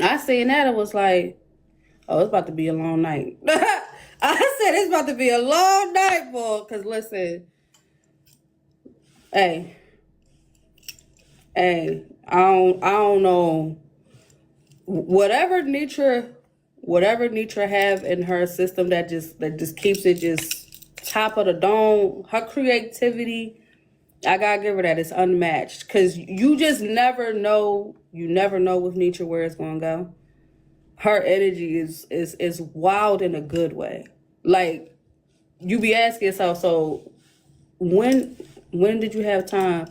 I seen that. It was like, oh, it's about to be a long night. I said it's about to be a long night, boy. Cause listen, hey, I don't know. Whatever Nitra have in her system that just keeps it just top of the dome. Her creativity, I gotta give her that. It's unmatched. Cause you just never know. You never know with Nitra where it's gonna go. Her energy is wild in a good way. Like you be asking yourself, so when did you have time?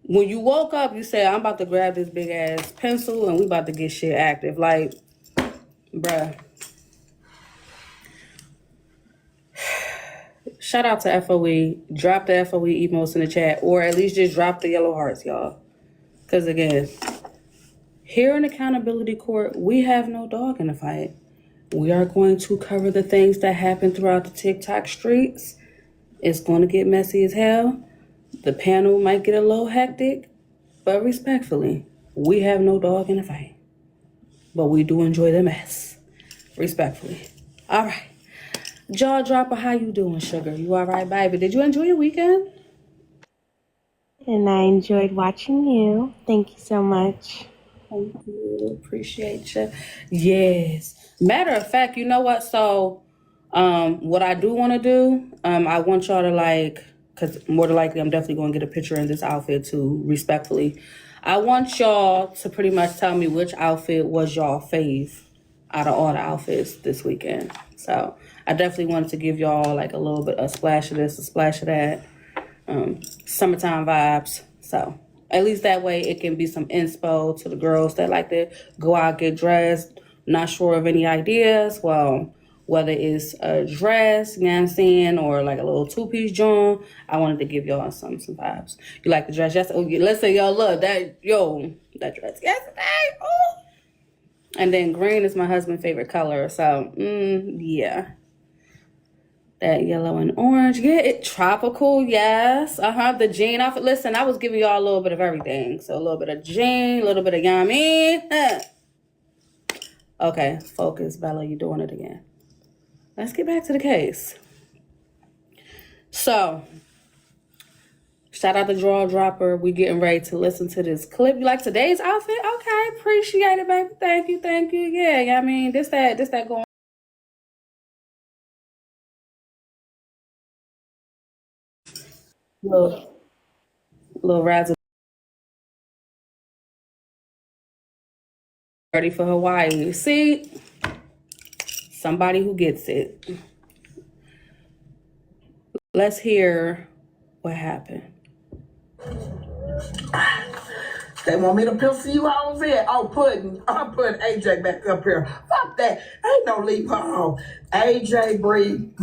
When you woke up, you said, I'm about to grab this big ass pencil and we about to get shit active. Like, bruh. Shout out to FOE. Drop the FOE emos in the chat, or at least just drop the yellow hearts, y'all. Because again, here in Accountability Court, we have no dog in the fight. We are going to cover the things that happen throughout the TikTok streets. It's going to get messy as hell. The panel might get a little hectic, but respectfully, we have no dog in the fight. But we do enjoy the mess. Respectfully. All right. Jaw dropper, how you doing, sugar? You all right, baby? Did you enjoy your weekend? And I enjoyed watching you. Thank you so much. Thank you. Appreciate you. Yes. Matter of fact, you know what? So, what I do want to do, I want y'all to like, because more than likely, I'm definitely going to get a picture in this outfit too, respectfully. I want y'all to pretty much tell me which outfit was y'all fave out of all the outfits this weekend. So, I definitely wanted to give y'all like a little bit, a splash of this, a splash of that. Summertime vibes. So at least that way it can be some inspo to the girls that like to go out, get dressed, not sure of any ideas. Well, whether it's a dress, you know what I'm saying, or like a little two-piece joint, I wanted to give y'all some vibes. You like the dress yesterday? Let's say y'all love that, that dress yesterday. Oh. And then green is my husband's favorite color. So, yeah. That yellow and orange. Yeah, it tropical, yes. The jean outfit. Listen, I was giving y'all a little bit of everything. So a little bit of jean, a little bit of yummy. Okay, focus, Bella, you're doing it again. Let's get back to the case. So, shout out to Draw Dropper. We getting ready to listen to this clip. You like today's outfit? Okay, appreciate it, baby. Thank you. Yeah, I mean, this that going. Little razzle ready for Hawaii. See, somebody who gets it. Let's hear what happened. They want me to pencil you hoes in. I'm putting AJ back up here. Fuck that. Ain't no leave her on. AJ break.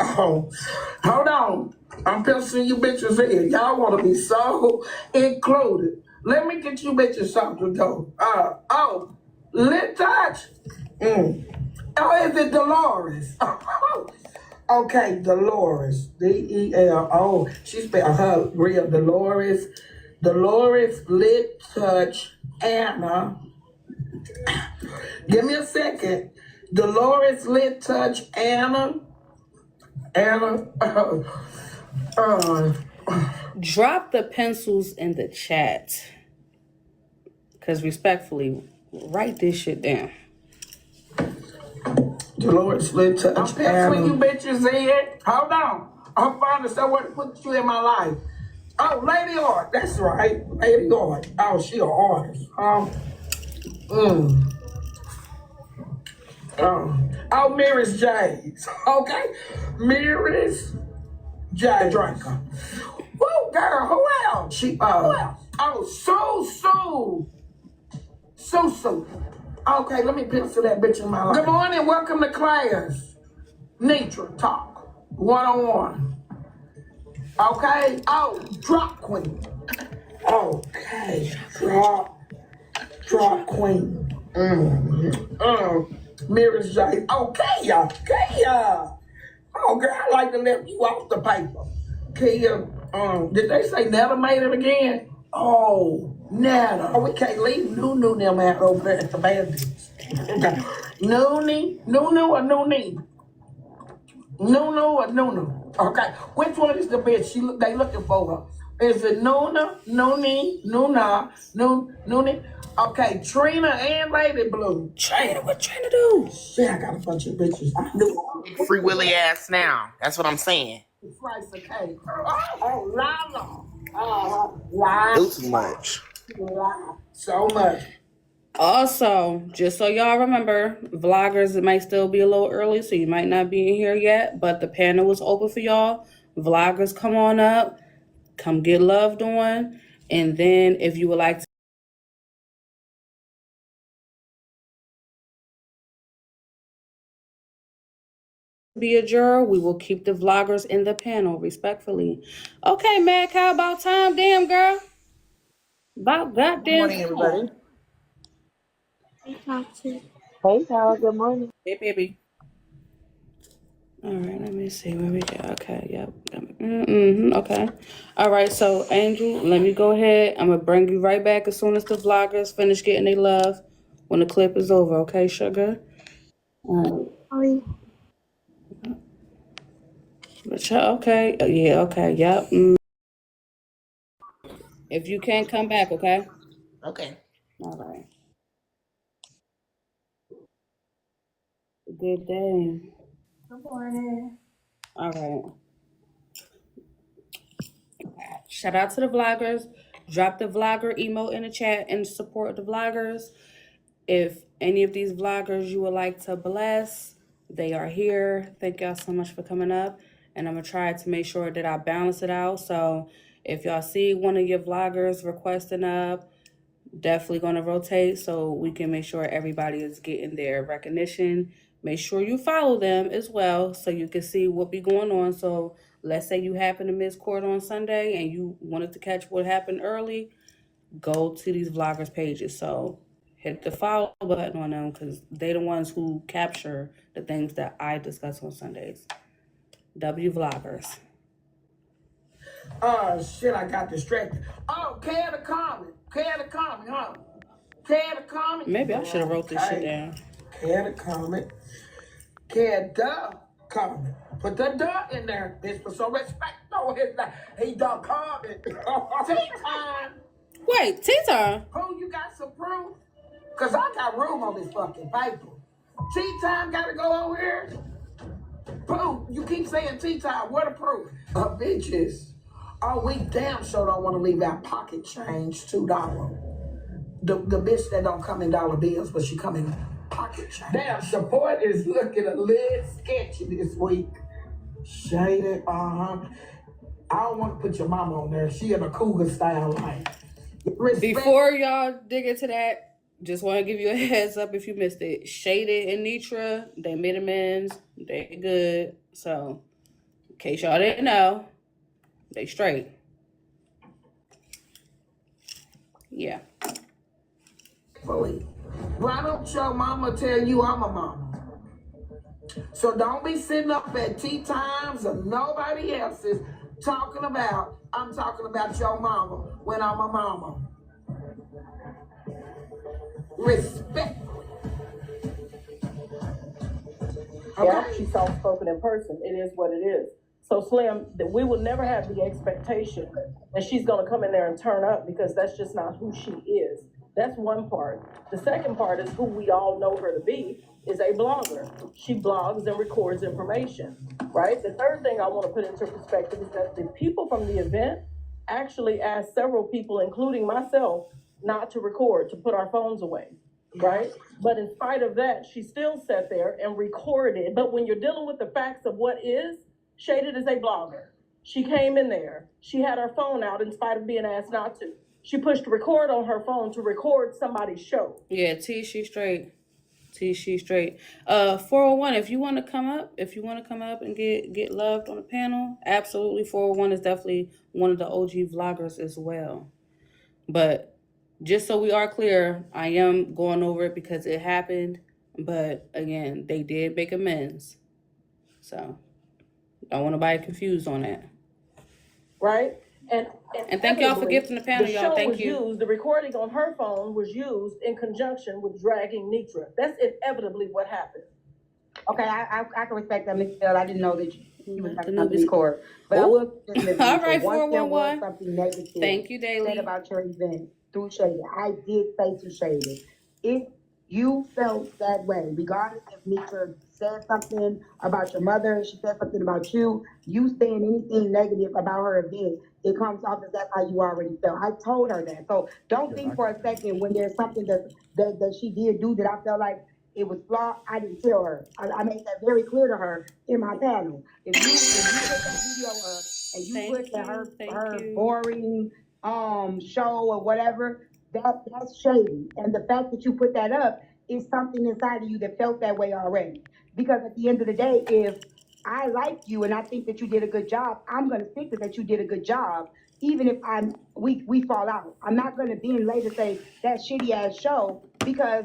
Oh, hold on. I'm penciling you bitches in. Y'all want to be so included. Let me get you bitches something to do. Lit touch. Oh, is it Dolores? Okay, Dolores. DELO. She spelled her real Dolores. Dolores Lit Touch Anna. Give me a second. Dolores Lit Touch Anna. Drop the pencils in the chat. Because respectfully, write this shit down. Dolores Lit Touch Anna. I'm penciling you bitches in. Hold on. I'm finding somewhere to put you in my life. Oh, Lady Art. That's right. Lady Art. Oh, she an artist. Oh, Mary's J's. Okay? Mary's J Drinker. Woo, girl, who else? Who else? Oh, Susu. Okay, let me pencil that bitch in my life. Good morning, welcome to class. Nature Talk. 101. Okay? Oh, Drop Queen. Okay. Drop Queen. Mary's J. Okay. Oh, girl, I like to let you off the paper. Kia, did they say Netta made it again? Oh, Nana. Oh, we can't leave Nunu them out over there at the bandits. Okay. Nunu or Nuni? Nunu or Nunu? Okay. Which one is the bitch they looking for her? Is it Nuna, Nuni, Nuna, Nuni? Okay, Trina and Lady Blue. Trina, what Trina do? Shit, I got a bunch of bitches. I knew Free Willy ass now. That's what I'm saying. slice of cake. Oh, Lala. Lala. Do too much. So much. Also, just so y'all remember, vloggers, it might still be a little early, so you might not be in here yet, but the panel is open for y'all. Vloggers, come on up, come get loved on, and then if you would like to be a juror, we will keep the vloggers in the panel, respectfully. Okay, Mad Cow, about time, damn girl. About goddamn Good morning, everybody. Hey, Kyle. Good morning. Hey, baby. All right, let me see where we go. Okay, yep. Okay. All right, so Angel, let me go ahead. I'm going to bring you right back as soon as the vloggers finish getting their love when the clip is over. Okay, sugar? Okay. Yeah, okay, yep. If you can't come back, okay? Okay. All right. Good day. Good morning. All right. Shout out to the vloggers. Drop the vlogger emote in the chat and support the vloggers. If any of these vloggers you would like to bless, they are here. Thank y'all so much for coming up. And I'm going to try to make sure that I balance it out. So if y'all see one of your vloggers requesting up, definitely going to rotate so we can make sure everybody is getting their recognition. Make sure you follow them as well so you can see what be going on. So let's say you happen to miss court on Sunday and you wanted to catch what happened early, go to these vloggers pages. So hit the follow button on them because they're the ones who capture the things that I discuss on Sundays. W Vloggers. Oh, shit, I got distracted. Oh, Care to comment, huh? Care to comment. Maybe I should have wrote this shit down. Care to comment. Care to comment. Put the duh in there, bitch. Put some respect on his name. He done comment. Tea time. Wait, T-Time. Who you got some proof? Cause I got room on this fucking paper. Tea time gotta go over here. Proof. You keep saying tea time. What a proof? Bitches. Oh, we damn sure don't want to leave our pocket change $2. The bitch that don't come in dollar bills, but she come in pocket change. Damn, support is looking a little sketchy this week. Shaded, I don't want to put your mama on there. She in a cougar style life. Before y'all dig into that, just want to give you a heads up if you missed it. Shaded and Nitra, they made amends. They good. So, in case y'all didn't know, they straight. Yeah. Why don't your mama tell you I'm a mama? So don't be sitting up at tea times or nobody else's talking about, I'm talking about your mama when I'm a mama. Respect. Yeah, she's soft spoken in person. It is what it is. So Slim, that we will never have the expectation that she's gonna come in there and turn up because that's just not who she is. That's one part. The second part is who we all know her to be is a blogger. She blogs and records information, right? The third thing I want to put into perspective is that the people from the event actually asked several people, including myself, not to record, to put our phones away, right? But in spite of that, she still sat there and recorded. But when you're dealing with the facts of what is, Shaded is a blogger. She came in there. She had her phone out in spite of being asked not to. She pushed record on her phone to record somebody's show. Yeah, T, she straight. T, she straight. 401, if you want to come up, and get loved on the panel, absolutely. 401 is definitely one of the OG vloggers as well. But just so we are clear, I am going over it because it happened. But again, they did make amends. So don't want nobody confused on that. Right? And thank y'all for inevitably, gifting the panel, the y'all. show Thank was you. used, the recording on her phone was used in conjunction with dragging Nitra. That's inevitably what happened. Okay, I can respect that, Ms. Bell. I didn't know that you was The having something newbies. in court. But I Oh, will say, Ms. all Nisha, right, once there was 411. something negative Thank you, said Daily. about your event through Shady, I did say to Shady, if you felt that way, regardless if Nisha said something about your mother, she said something about you saying anything negative about her event, it comes off as that's how you already felt. I told her that. So don't think for a second when there's something that she did do that I felt like it was flawed. I didn't tell her. I made that very clear to her in my panel. If you put that video up and you put that her boring show or whatever, that's shady. And the fact that you put that up is something inside of you that felt that way already. Because at the end of the day, if I like you and I think that you did a good job, I'm gonna think that you did a good job, even if we fall out. I'm not gonna then later say that shitty ass show because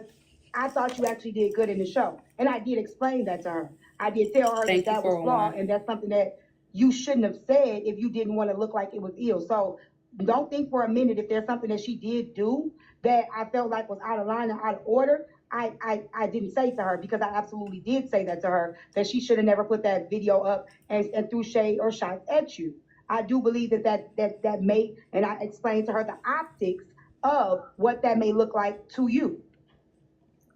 I thought you actually did good in the show. And I did explain that to her. I did tell her Thank you, that was flawed 411. and that's something that you shouldn't have said if you didn't want to look like it was ill. So don't think for a minute if there's something that she did do that I felt like was out of line and out of order. I didn't say to her because I absolutely did say that to her, that she should have never put that video up and threw shade or shots at you. I do believe that may, and I explained to her the optics of what that may look like to you.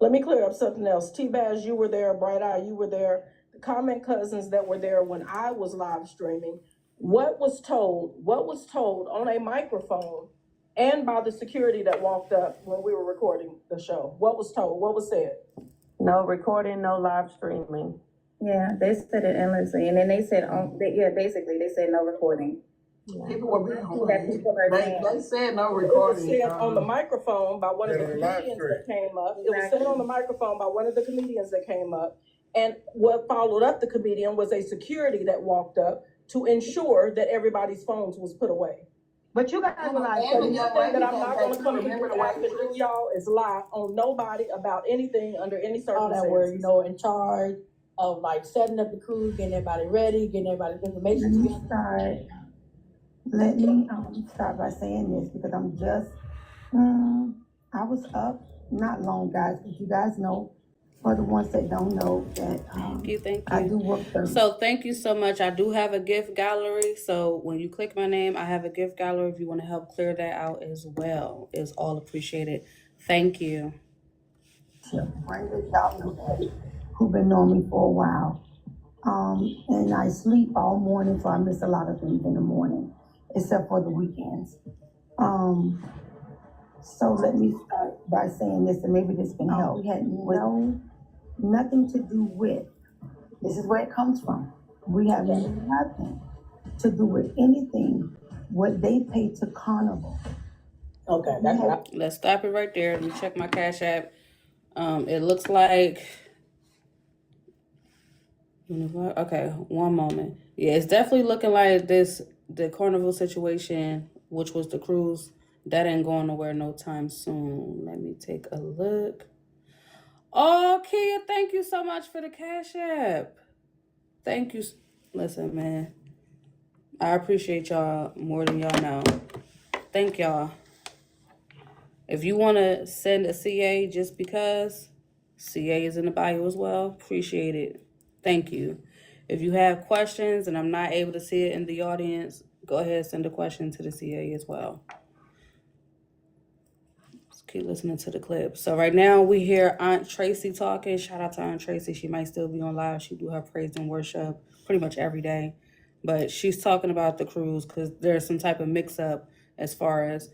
Let me clear up something else. T-Baz, you were there. Bright Eye, you were there. The comment cousins that were there when I was live streaming, what was told on a microphone and by the security that walked up when we were recording the show? What was told? What was said? No recording, no live streaming. Yeah, they said it endlessly, and then they said basically they said no recording. People were being That people are saying. they said no It was recording. said on the microphone by one of the comedians that came up. It was said on the microphone by one of the comedians that came up. And what followed up the comedian was a security that walked up to ensure that everybody's phones was put away. But you guys were like, So the one thing that I'm not gonna come here and ask to do, y'all, is lie on nobody about anything under any All that were, circumstances. in charge of like setting up the crew, getting everybody ready, getting everybody's information together. Let me start by saying this because I'm just, I was up not long, guys, but you guys know, for the ones that don't know, that Thank you. I do work Thursday. So thank you so much. I do have a gift gallery. So when you click my name, I have a gift gallery. If you want to help clear that out as well, it's all appreciated. Thank you. Brenda, y'all know that, who've been knowing me for a while. And I sleep all morning, so I miss a lot of things in the morning, except for the weekends. So let me start by saying this, and maybe this can help. We had nothing to do with, this is where it comes from. We have nothing to do with anything what they pay to Carnival. Okay, that's what I. Let's stop it right there. Let me check my Cash App. It looks like, okay, one moment. Yeah, it's definitely looking like the Carnival situation, which was the cruise, that ain't going nowhere no time soon. Let me take a look. Oh, Kia, thank you so much for the Cash App. Thank you. Listen, man, I appreciate y'all more than y'all know. Thank y'all. If you want to send a CA just because, CA is in the bio as well. Appreciate it. Thank you. If you have questions and I'm not able to see it in the audience, go ahead and send a question to the CA as well. Let's keep listening to the clip. So right now we hear Aunt Tracy talking. Shout out to Aunt Tracy. She might still be on live. She do her praise and worship pretty much every day. But she's talking about the cruise because there's some type of mix up as far as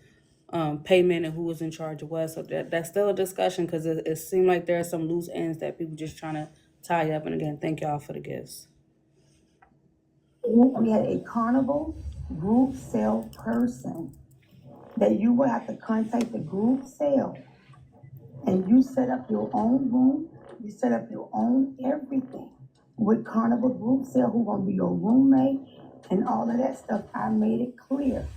payment and who was in charge of what. So that's still a discussion because it seemed like there are some loose ends that people just trying to tie up. And again, thank y'all for the gifts. We had a Carnival group sale person that you will have to contact the group sale, and you set up your own room, you set up your own everything with Carnival group sale, who gonna be your roommate and all of that stuff. I made it clear.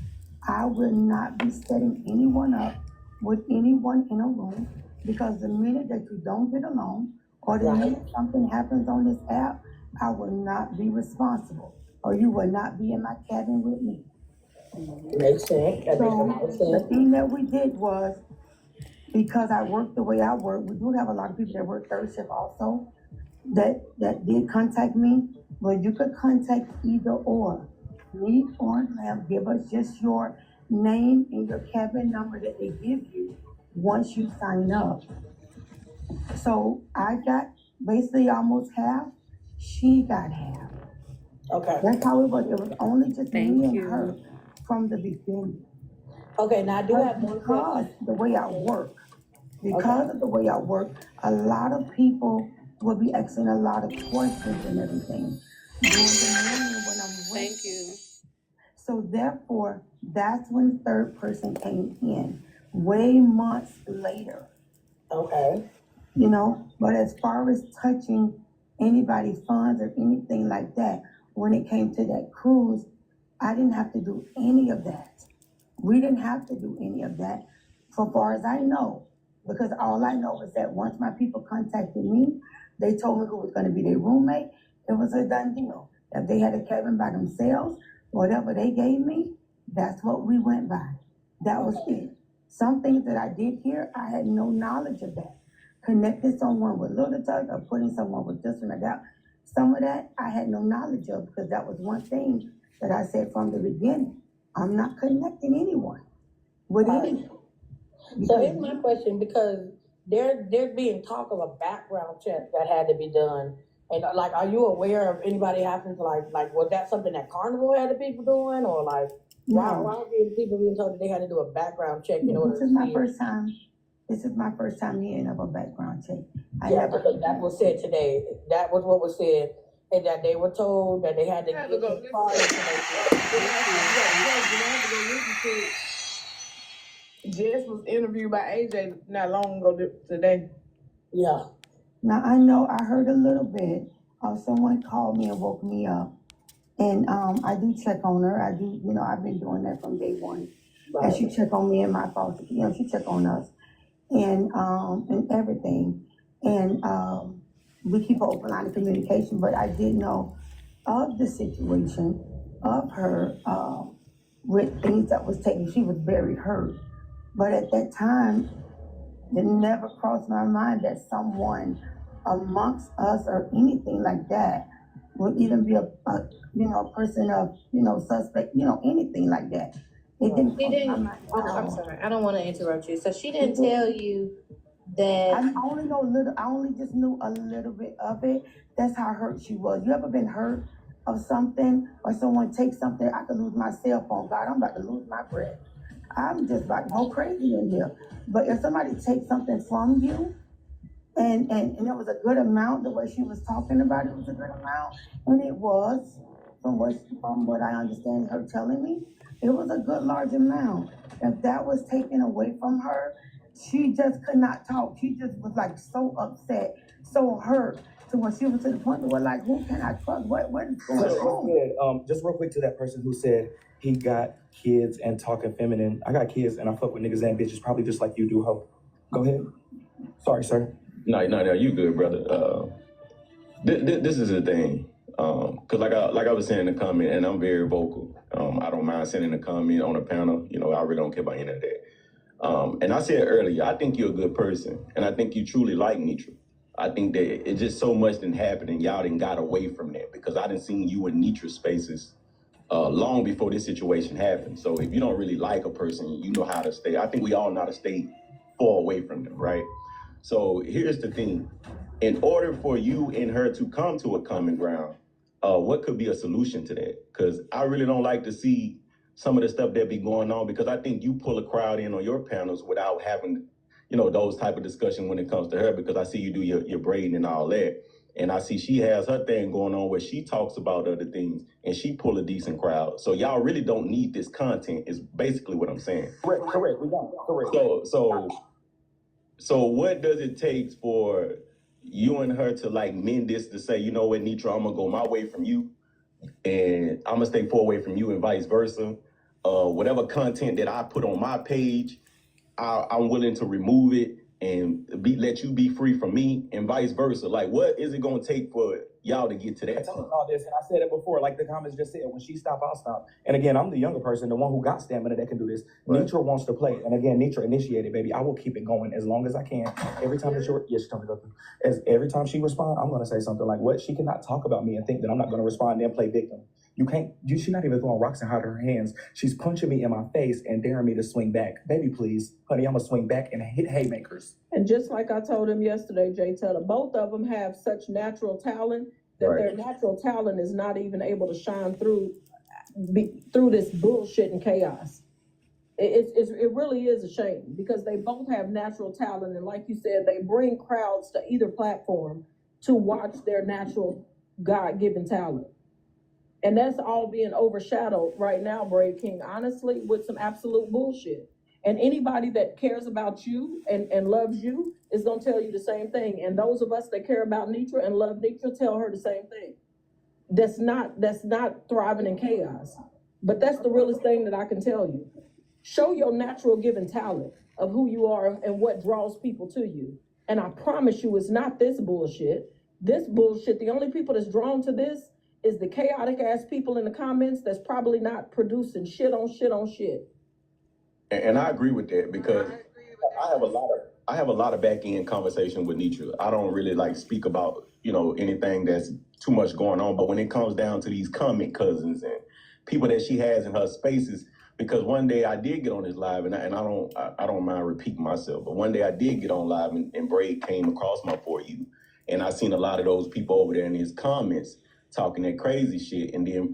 I will not be setting anyone up with anyone in a room, because the minute that you don't get along or the minute something happens on this app, I will not be responsible, or you will not be in my cabin with me. Makes sense. That makes a lot of So the sense. thing that we did was, because I work the way I work, we do have a lot of people that work third shift also, that did contact me. But you could contact either or, me or them. Give us just your name and your cabin number that they give you once you sign up. So I got basically almost half, she got half. Okay. That's how it was. It was only just Thank me and you. her from the beginning. Okay, now I do have one Because question. the way I work, because of the way I work, a lot of people will be asking a lot of questions and everything during the morning when I'm ready. Thank you. So therefore, that's when third person came in, way months later, Okay. you know? But as far as touching anybody's funds or anything like that, when it came to that cruise, I didn't have to do any of that. We didn't have to do any of that, so far as I know, because all I know is that once my people contacted me, they told me who was gonna be their roommate. It was a done deal. If they had a cabin by themselves, whatever they gave me, that's what we went by. That was it. Some things that I did here, I had no knowledge of that. Connecting someone with Little Tug or putting someone with this one or that, some of that I had no knowledge of, because that was one thing that I said from the beginning. I'm not connecting anyone with anyone. So here's my question, because there's being talk of a background check that had to be done. And like, are you aware of anybody having to like, was that something that Carnival had the people doing, or like, why No. are people being told that they had to do a background check in order This to is my see? first time. This is my first time hearing of a background check. I Yeah, never. because that was said today. That was what was said, and that they were told that they had to get some prior information. Jess was interviewed by AJ not long ago today. Yeah. Now, I know I heard a little bit of someone called me and woke me up. And I do check on her. I do, you know, I've been doing that from day one. And she check on me and my fault, you know, she check on us and everything. And we keep an open line of communication, but I did know of the situation of her with things that was taken. She was very hurt. But at that time, it never crossed my mind that someone amongst us or anything like that would even be a person of, suspect, anything like that. It didn't She cross my didn't, mind at all. I'm sorry, I don't wanna interrupt you. So she didn't tell you that, I only just knew a little bit of it. That's how hurt she was. You ever been hurt of something or someone takes something? I could lose my cell phone. God, I'm about to lose my breath. I'm just about to go crazy in here. But if somebody takes something from you, and it was a good amount, the way she was talking about it was a good amount, and it was, from what I understand her telling me, it was a good large amount. If that was taken away from her, she just could not talk. She just was like so upset, so hurt, to when she was to the point where like, who can I trust? What is going on? Just real quick to that person who said he got kids and talking feminine. I got kids and I fuck with niggas and bitches, probably just like you do, ho. Go ahead. Sorry, sir. No, you good, brother. This is the thing. Cause like I was saying in the comment, and I'm very vocal. I don't mind sending a comment on a panel. I really don't care about any of that. And I said earlier, I think you're a good person, and I think you truly like Nitra. I think that it's just so much didn't happen, and y'all didn't got away from that, because I didn't seen you in Nitra spaces long before this situation happened. So if you don't really like a person, you know how to stay. I think we all know how to stay far away from them, right? So here's the thing. In order for you and her to come to a common ground, what could be a solution to that? Because I really don't like to see some of the stuff that be going on, because I think you pull a crowd in on your panels without having, those type of discussion when it comes to her, because I see you do your braiding and all that. And I see she has her thing going on where she talks about other things and she pull a decent crowd. So y'all really don't need this content is basically what I'm saying. Correct. We don't. Correct. So what does it take for you and her to like mend this, to say, you know what, Nitra, I'm gonna go my way from you and I'm gonna stay far away from you and vice versa. Whatever content that I put on my page, I'm willing to remove it and let you be free from me and vice versa. Like, what is it gonna take for y'all to get to I that told point. her all this, and I said it before, like the comments just said, when she stop, I'll stop. And again, I'm the younger person, the one who got stamina that can do this. Right. Nitra wants to play, and again, Nitra initiated, baby. I will keep it going as long as I can. Every time that she told me to go through. Every time she responds, I'm gonna say something like, "What? She cannot talk about me and think that I'm not gonna respond and play victim. You can't. She's not even throwing rocks and hiding her hands. She's punching me in my face and daring me to swing back. Baby, please, honey, I'm gonna swing back and hit haymakers." And just like I told him yesterday, Jay Teller, both of them have such natural talent that Right. their natural talent is not even able to shine through this bullshit and chaos. It really is a shame because they both have natural talent, and like you said, they bring crowds to either platform to watch their natural God-given talent. And that's all being overshadowed right now, Brave King, honestly, with some absolute bullshit. And anybody that cares about you and loves you is gonna tell you the same thing. And those of us that care about Nitra and love Nitra tell her the same thing. That's not thriving in chaos. But that's the realest thing that I can tell you. Show your natural given talent of who you are and what draws people to you. And I promise you, it's not this bullshit. This bullshit, the only people that's drawn to this is the chaotic ass people in the comments that's probably not producing shit on shit on shit. And I agree with that because I have a lot of back end conversation with Nitra. I don't really like speak about, anything that's too much going on. But when it comes down to these comment cousins and people that she has in her spaces, because one day I did get on this live and I don't mind repeating myself, but one day I did get on live and Braid came across my For You. And I seen a lot of those people over there in his comments talking that crazy shit and then,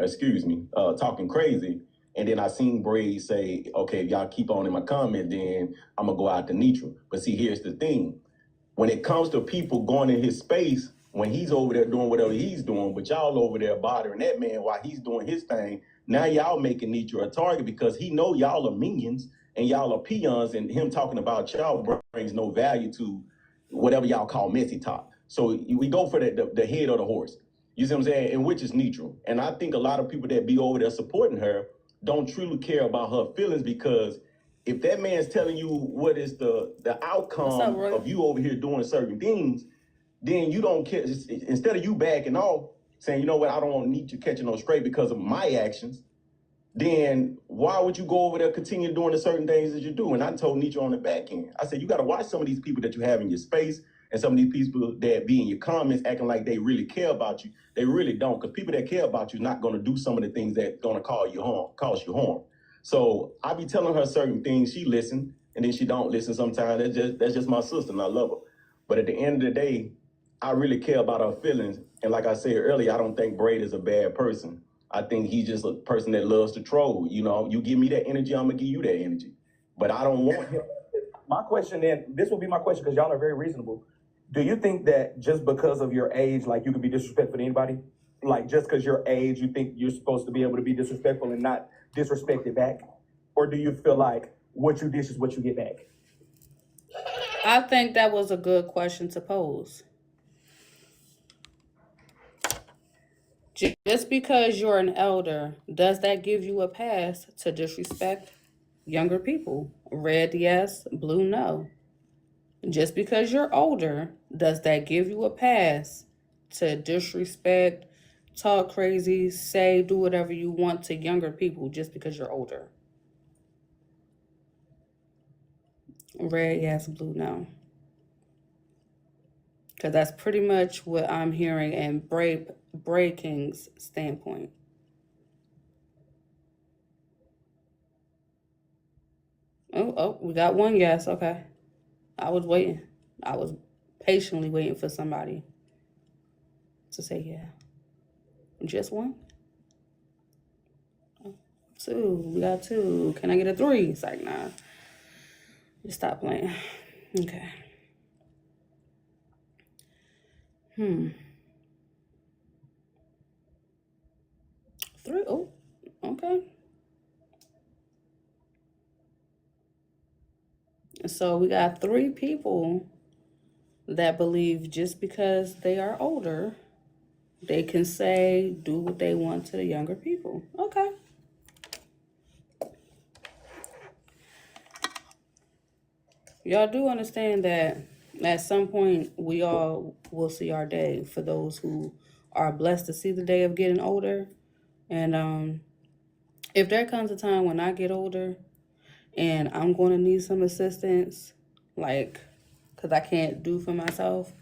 talking crazy. And then I seen Braid say, okay, if y'all keep on in my comment, then I'm gonna go out to Nitra. But see, here's the thing. When it comes to people going in his space, when he's over there doing whatever he's doing, but y'all over there bothering that man while he's doing his thing, now y'all making Nitra a target because he know y'all are minions and y'all are peons, and him talking about y'all brings no value to whatever y'all call messy talk. So we go for the head of the horse. You see what I'm saying? And which is Nitra. And I think a lot of people that be over there supporting her don't truly care about her feelings, because if that man's telling you what is the outcome of you over here doing certain things, then you don't care. Instead of you backing off, saying, you know what, I don't want Nitra catching no straight because of my actions, then why would you go over there continue doing the certain things that you do? And I told Nitra on the back end, I said, you got to watch some of these people that you have in your space and some of these people that be in your comments acting like they really care about you. They really don't, because people that care about you not going to do some of the things that going to cause you harm. So I be telling her certain things, she listen, and then she don't listen sometimes. That's just my sister, and I love her. But at the end of the day, I really care about her feelings. And like I said earlier, I don't think Braid is a bad person. I think he's just a person that loves to troll. You give me that energy, I'm going to give you that energy. But I don't want him. My question then, this will be my question because y'all are very reasonable. Do you think that just because of your age, like you can be disrespectful to anybody? Like just because your age, you think you're supposed to be able to be disrespectful and not disrespect it back? Or do you feel like what you dish is what you get back? I think that was a good question to pose. Just because you're an elder, does that give you a pass to disrespect younger people? Red, yes. Blue, no. Just because you're older, does that give you a pass to disrespect, talk crazy, say, do whatever you want to younger people just because you're older? Red, yes. Blue, no. Because that's pretty much what I'm hearing in Bray King's standpoint. Oh, we got one yes. Okay. I was waiting. I was patiently waiting for somebody to say yeah. Just one? Oh, two. We got two. Can I get a three? It's like, nah. Just stop playing. Okay. Three. Oh, okay. So we got three people that believe just because they are older, they can say, do what they want to the younger people. Okay. Y'all do understand that at some point we all will see our day for those who are blessed to see the day of getting older. And if there comes a time when I get older and I'm going to need some assistance, like, because I can't do for myself,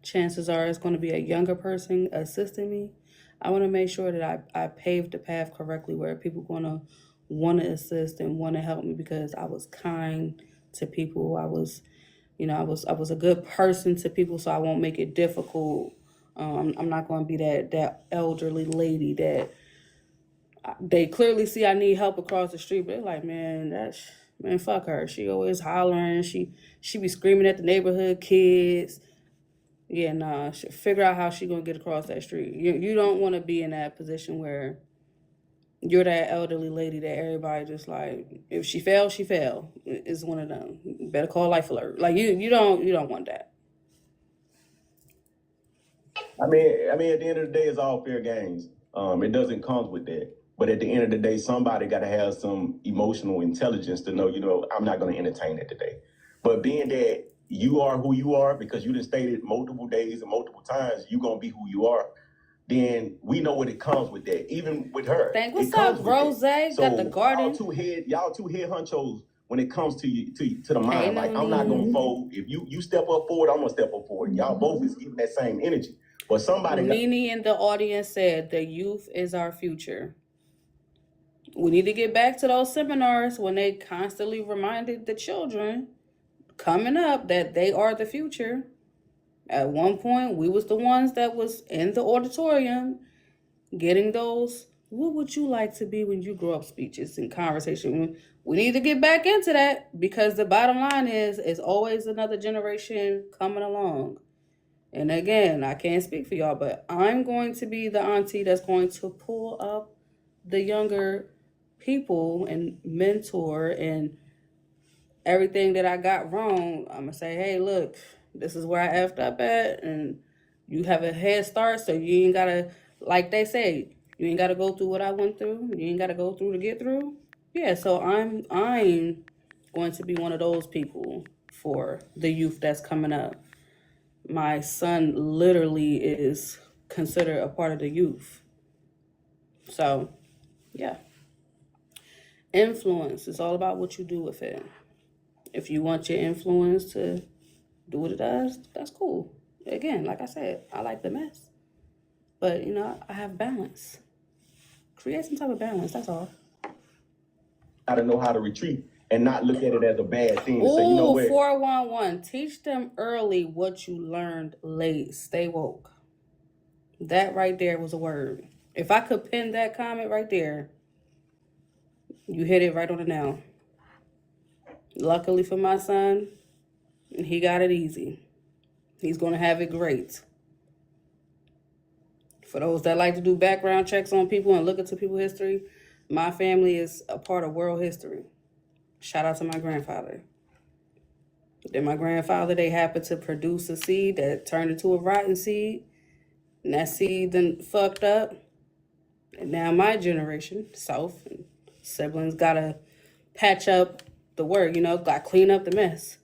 chances are it's going to be a younger person assisting me. I want to make sure that I paved the path correctly where people going to want to assist and want to help me because I was kind to people. I was a good person to people, so I won't make it difficult. I'm not going to be that elderly lady that they clearly see I need help across the street, but they're like, man, fuck her. She always hollering. She be screaming at the neighborhood kids. Yeah, nah. Figure out how she gonna get across that street. You don't want to be in that position where you're that elderly lady that everybody just like, if she fell, she fell. It's one of them. You better call Life Alert. Like you don't want that. I mean, at the end of the day, it's all fair games. It doesn't come with that. But at the end of the day, somebody got to have some emotional intelligence to know, I'm not going to entertain it today. But being that you are who you are, because you done stated multiple days and multiple times, you're going to be who you are, then we know what it comes with that. Even with her. What's up, Rose? Got the garden. Y'all two head honchos when it comes to the mind. Like, I'm not going to fold. If you step up forward, I'm going to step up forward. Y'all both is giving that same energy. But somebody... Nene in the audience said the youth is our future. We need to get back to those seminars when they constantly reminded the children coming up that they are the future. At one point, we was the ones that was in the auditorium getting those, what would you like to be when you grow up speeches and conversation. We need to get back into that because the bottom line is always another generation coming along. And again, I can't speak for y'all, but I'm going to be the auntie that's going to pull up the younger people and mentor, and everything that I got wrong, I'm going to say, hey, look, this is where I effed up at, and you have a head start, so you ain't got to, like they say, you ain't got to go through what I went through. You ain't got to go through to get through. Yeah, so I'm going to be one of those people for the youth that's coming up. My son literally is considered a part of the youth. So, yeah. Influence is all about what you do with it. If you want your influence to do what it does, that's cool. Again, like I said, I like the mess. But, I have balance. Create some type of balance, that's all. I don't know how to retreat and not look at it as a bad thing. Ooh, So, you know what? 411. Teach them early what you learned late. Stay woke. That right there was a word. If I could pin that comment right there, you hit it right on the nail. Luckily for my son, he got it easy. He's going to have it great. For those that like to do background checks on people and look into people's history, my family is a part of world history. Shout out to my grandfather. Then my grandfather, they happened to produce a seed that turned into a rotten seed. And that seed then fucked up. And now my generation, South, and siblings got to patch up the work, got to clean up the mess.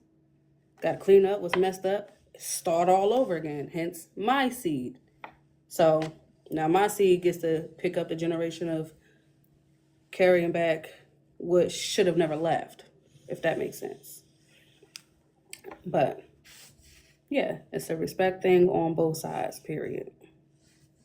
Got to clean up what's messed up, start all over again, hence my seed. So now my seed gets to pick up the generation of carrying back what should have never left, if that makes sense. But yeah, it's a respect thing on both sides, period.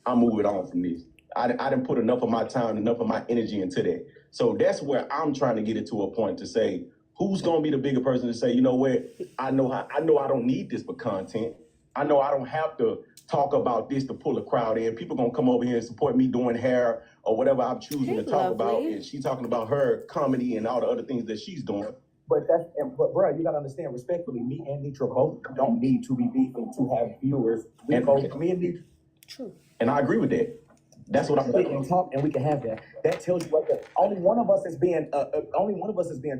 I'm moving on from this. I didn't put enough of my time, enough of my energy into that. So that's where I'm trying to get it to a point to say, who's going to be the bigger person to say, you know what, I know I don't need this for content. I know I don't have to talk about this to pull a crowd in. People going to come over here and support me doing hair or whatever I'm choosing to talk about. And she's talking about her comedy and all the other things that she's doing. But bro, you gotta understand, respectfully, me and Nitra both don't need to be beefing to have viewers. Me and Nitra. True. And I agree with that. That's what I'm saying. Talk and we can have that. That tells you what only one of us is being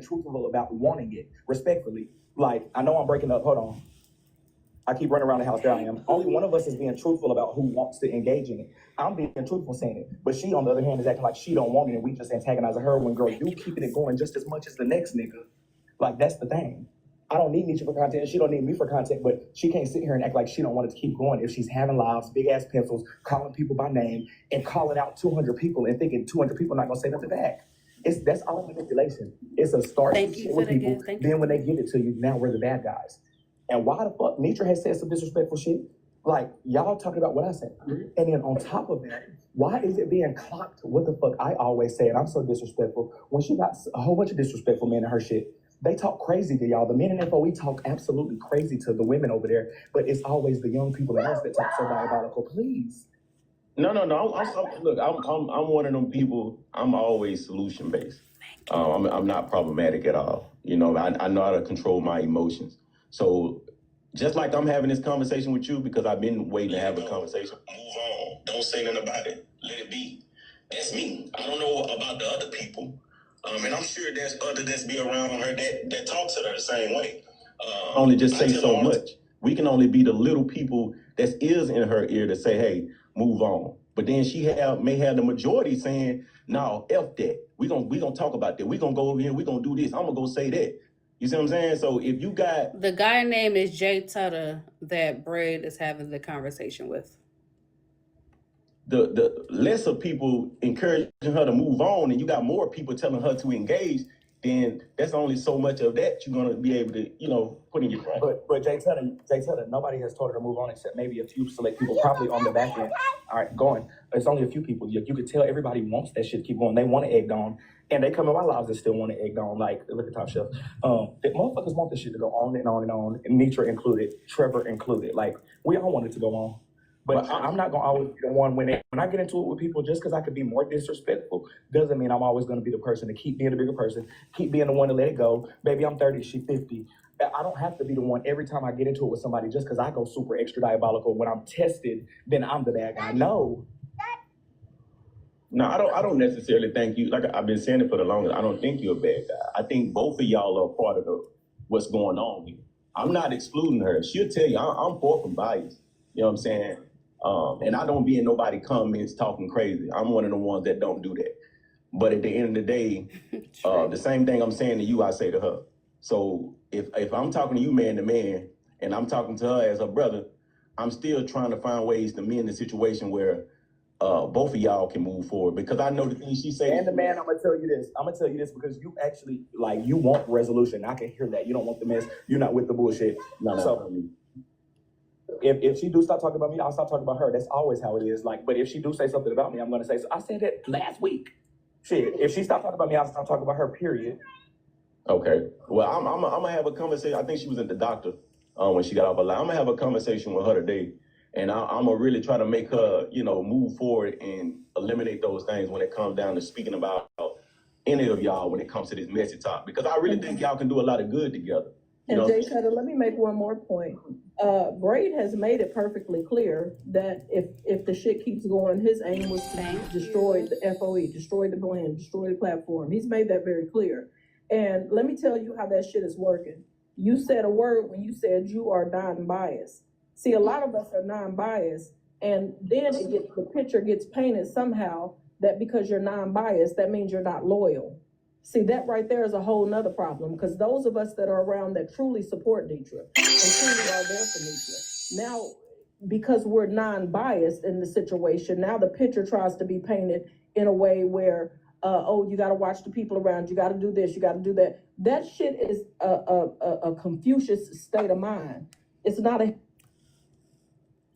truthful about wanting it. Respectfully, like I know I'm breaking up. Hold on. I keep running around the house. There I am. Only one of us is being truthful about who wants to engage in it. I'm being truthful saying it, but she, on the other hand, is acting like she don't want it, and we just antagonizing her when, girl, you keeping it going just as much as the next nigga. Like, that's the thing. I don't need Nietzsche for content, and she don't need me for content, but she can't sit here and act like she don't want it to keep going if she's having lives, big ass pencils, calling people by name, and calling out 200 people and thinking 200 people not gonna say nothing back. That's all manipulation. It's a start Thank you shit for with the people. gift. Thank you. Then when they give it to you, now we're the bad guys. And why the fuck Nietzsche has said some disrespectful shit? Like, y'all talking about what I said. And then on top of that, why is it being clocked? What the fuck I always say, and I'm so disrespectful, when she got a whole bunch of disrespectful men in her shit, they talk crazy to y'all. The men in FOE talk absolutely crazy to the women over there, but it's always the young people in us that talk so diabolical. Please. No. Look, I'm one of them people. I'm always solution based. I'm not problematic at all. You know, I know how to control my emotions. So just like I'm having this conversation with you because I've been waiting to have a conversation. Move on. Don't say nothing about it. Let it be. That's me. I don't know about the other people. And I'm sure there's others that's be around her that talks to her the same way. Only just say so much. We can only be the little people that is in her ear to say, hey, move on. But then she may have the majority saying, no, F that. We gonna talk about that. We gonna go over here, we gonna do this. I'm gonna go say that. You see what I'm saying? So if you got The guy name is Jay Tutter that Braid is having the conversation with. the lesser people encouraging her to move on and you got more people telling her to engage, then that's only so much of that you're gonna be able to, put in your front. But Jay Tutter, nobody has told her to move on except maybe a few select people, probably on the back end. All right, going. It's only a few people. You could tell everybody wants that shit to keep going. They want to egg on. And they come in my lives and still want to egg on. Like, look at Top Chef. The motherfuckers want this shit to go on and on and on. And Nitra included, Trevor included. Like, we all want it to go on. But I'm not gonna always be the one when I get into it with people, just because I could be more disrespectful doesn't mean I'm always gonna be the person to keep being the bigger person, keep being the one to let it go. Baby, I'm 30, she 50. I don't have to be the one every time I get into it with somebody just because I go super extra diabolical. When I'm tested, then I'm the bad guy. No, I don't necessarily think you, like I've been saying it for the longest, I don't think you're a bad guy. I think both of y'all are part of what's going on here. I'm not excluding her. She'll tell you, I'm far from biased. You know what I'm saying? And I don't be in nobody comments talking crazy. I'm one of the ones that don't do that. But at the end of the day, the same thing I'm saying to you, I say to her. So if I'm talking to you man to man, and I'm talking to her as her brother, I'm still trying to find ways to mend the situation where both of y'all can move forward. Because I know the things she said. and the man, I'm gonna tell you this because you actually you want resolution. I can hear that. You don't want the mess. You're not with the bullshit. So if she do stop talking about me, I'll stop talking about her. That's always how it is. But if she do say something about me, I'm gonna say, so I said that last week. Shit, if she stop talking about me, I'll stop talking about her, period. Okay. Well, I'm gonna have a conversation. I think she was at the doctor when she got off a line. I'm gonna have a conversation with her today, and I'm gonna really try to make her, move forward and eliminate those things when it comes down to speaking about any of y'all when it comes to this messy talk. Because I really think y'all can do a lot of good together. And Jay Cutter, let me make one more point. Braid has made it perfectly clear that if the shit keeps going, his aim was to destroy the FOE, destroy the brand, destroy the platform. He's made that very clear. And let me tell you how that shit is working. You said a word when you said you are non-biased. See, a lot of us are non-biased, and then the picture gets painted somehow that because you're non-biased, that means you're not loyal. See, that right there is a whole nother problem, because those of us that are around that truly support Nitra and truly are there for Nitra, now, because we're non-biased in the situation, now the picture tries to be painted in a way where, you got to watch the people around, you got to do this, you got to do that. That shit is a Confucius state of mind. It's not a...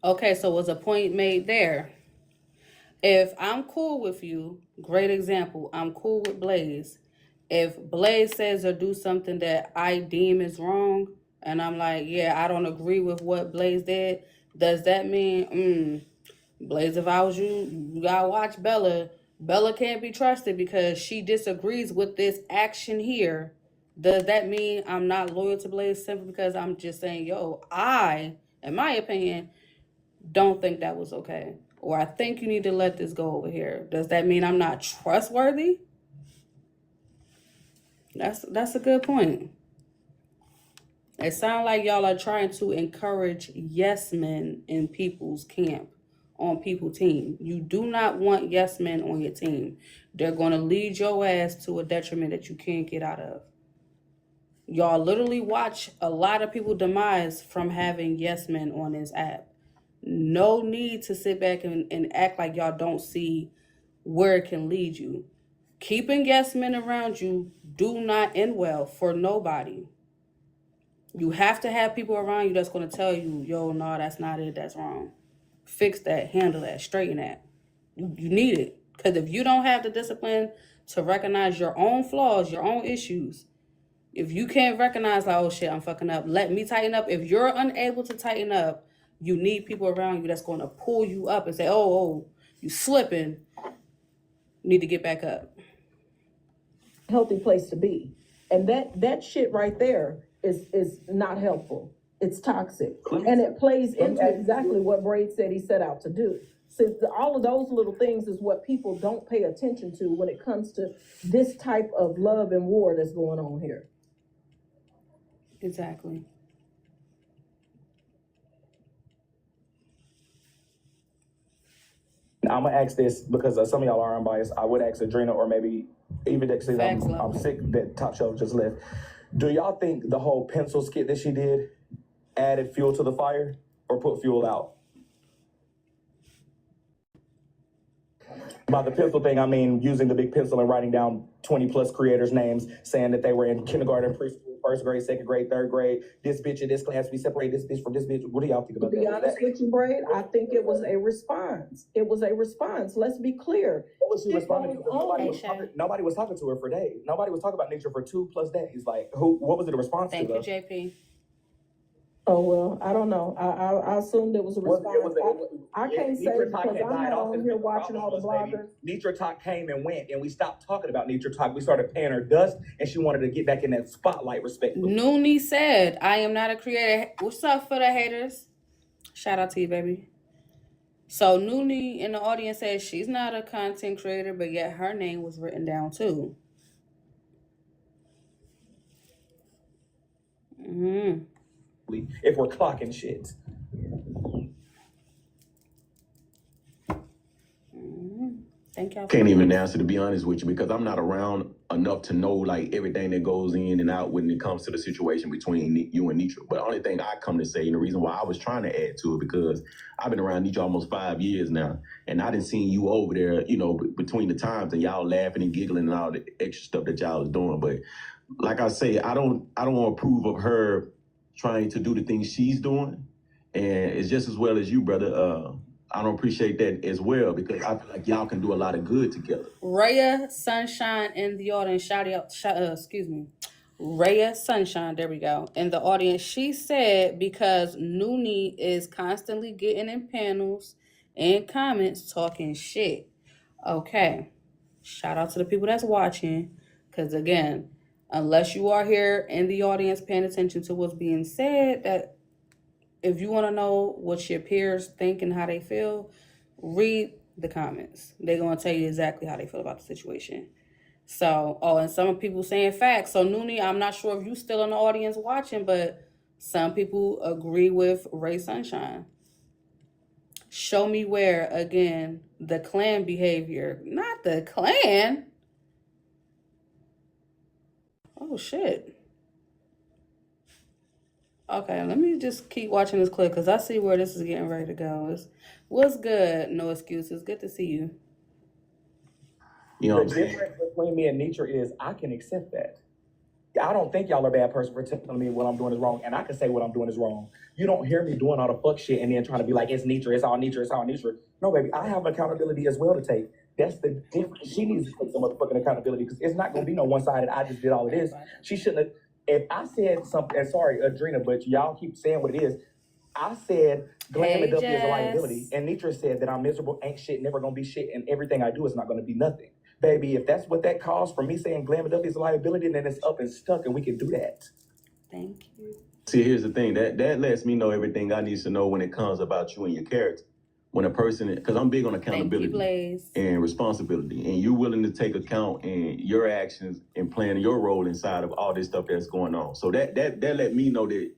Okay, so was a point made there? If I'm cool with you, great example, I'm cool with Blaze. If Blaze says or do something that I deem is wrong, and I'm like, yeah, I don't agree with what Blaze did, does that mean, Blaze, if I was you, you gotta watch Bella. Bella can't be trusted because she disagrees with this action here. Does that mean I'm not loyal to Blaze simply because I'm just saying, yo, I, in my opinion, don't think that was okay? Or I think you need to let this go over here. Does that mean I'm not trustworthy? That's a good point. It sounds like y'all are trying to encourage yes men in people's camp, on people's team. You do not want yes men on your team. They're going to lead your ass to a detriment that you can't get out of. Y'all literally watch a lot of people demise from having yes men on this app. No need to sit back and act like y'all don't see where it can lead you. Keeping yes men around you do not end well for nobody. You have to have people around you that's going to tell you, yo, no, that's not it, that's wrong. Fix that, handle that, straighten that. You need it. Because if you don't have the discipline to recognize your own flaws, your own issues, if you can't recognize, like, oh shit, I'm fucking up, let me tighten up. If you're unable to tighten up, you need people around you that's going to pull you up and say, oh, you slipping, you need to get back up. Healthy place to be. And that shit right there is not helpful. It's toxic. And it plays into exactly what Braid said he set out to do. Since all of those little things is what people don't pay attention to when it comes to this type of love and war that's going on here. Exactly. I'm gonna ask this because some of y'all are unbiased. I would ask Adrena or maybe even Dexter. I'm sick that Top Shelf just left. Do y'all think the whole pencil skit that she did added fuel to the fire or put fuel out? By the pencil thing, I mean using the big pencil and writing down 20 plus creators' names, saying that they were in kindergarten, preschool, first grade, second grade, third grade. This bitch in this class, we separate this bitch from this bitch. What do y'all think about that? To be honest with you, Braid, I think it was a response. It was a response. Let's be clear. What was she responding to? Nobody was talking to her for days. Nobody was talking about nature for 2+ days. Like, what was it a response to? Thank you, JP. Oh, well, I don't know. I assumed it was a response. I can't say because I'm not on here watching all the bloggers. Nitra Talk came and went, and we stopped talking about Nitra Talk. We started paying her dust, and she wanted to get back in that spotlight respectfully. Noonie said, I am not a creator. What's up for the haters? Shout out to you, baby. So Noonie in the audience says she's not a content creator, but yet her name was written down too. If we're clocking shit. Thank y'all. Can't even answer, to be honest with you, because I'm not around enough to know like everything that goes in and out when it comes to the situation between you and Nitra. But the only thing I come to say, and the reason why I was trying to add to it, because I've been around Nitra almost 5 years now, and I didn't see you over there, you know, between the times, and y'all laughing and giggling and all the extra stuff that y'all was doing. But like I say, I don't approve of her trying to do the things she's doing, and it's just as well as you, brother. I don't appreciate that as well, because I feel like y'all can do a lot of good together. Raya Sunshine in the audience, Raya Sunshine, there we go. In the audience, she said because Noonie is constantly getting in panels and comments talking shit. Okay, shout out to the people that's watching, because again, unless you are here in the audience paying attention to what's being said, that if you want to know what your peers think and how they feel, read the comments. They're going to tell you exactly how they feel about the situation. So, and some people saying facts. So, Noonie, I'm not sure if you still in the audience watching, but some people agree with Ray Sunshine. Show me where, again, the clan behavior. Not the clan. Oh, shit. Okay, let me just keep watching this clip because I see where this is getting ready to go. What's good? No excuses. Good to see you. You know what I'm The saying? difference between me and Nitra is I can accept that. I don't think y'all are a bad person for telling me what I'm doing is wrong, and I can say what I'm doing is wrong. You don't hear me doing all the fuck shit and then trying to be like, it's Nitra, it's all Nitra, it's all Nitra. No, baby, I have accountability as well to take. That's the difference. She needs to take some motherfucking accountability because it's not going to be no one-sided, I just did all of this. She shouldn't have. If I said something, and sorry, Adrena, but y'all keep saying what it is. I said Glam and Duffy is a liability, and Nitra said that I'm miserable, ain't shit, never gonna be shit, and everything I do is not gonna be nothing. Baby, if that's what that calls for me saying Glam and Duffy is a liability, then it's up and stuck, and we can do that. Thank you. See, here's the thing. That lets me know everything I need to know when it comes about you and your character. When a person, because I'm big on accountability and responsibility, and you're willing to take account in your actions and playing your role inside of all this stuff that's going on. So that let me know that,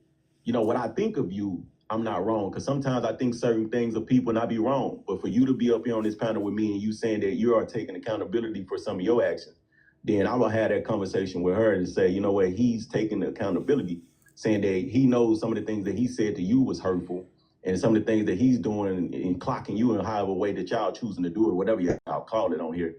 you know, when I think of you, I'm not wrong. Because sometimes I think certain things of people and I be wrong. But for you to be up here on this panel with me and you saying that you are taking accountability for some of your actions, then I will have that conversation with her and say, you know what, he's taking accountability, saying that he knows some of the things that he said to you was hurtful, and some of the things that he's doing and clocking you in however way that y'all choosing to do it, whatever y'all call it on here.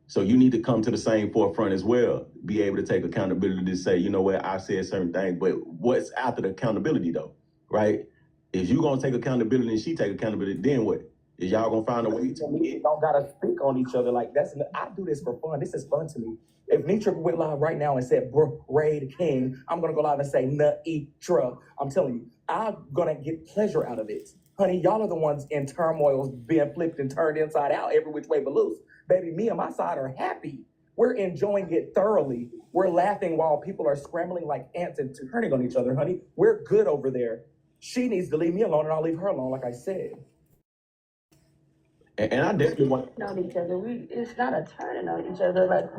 So you need to come to the same forefront as well, be able to take accountability to say, you know what, I said certain things, but what's after the accountability though, right? If you gonna take accountability and she take accountability, then what? Is y'all gonna find a way to We don't gotta speak on each other like that's. I do this for fun. This is fun to me. If Nitra went live right now and said Braid King, I'm gonna go live and say Nitra. I'm telling you, I'm gonna get pleasure out of it. Honey, y'all are the ones in turmoil being flipped and turned inside out every which way but loose. Baby, me and my side are happy. We're enjoying it thoroughly. We're laughing while people are scrambling like ants and turning on each other, honey. We're good over there. She needs to leave me alone and I'll leave her alone, like I said. And I definitely want On each other. It's not a turning on each other. Like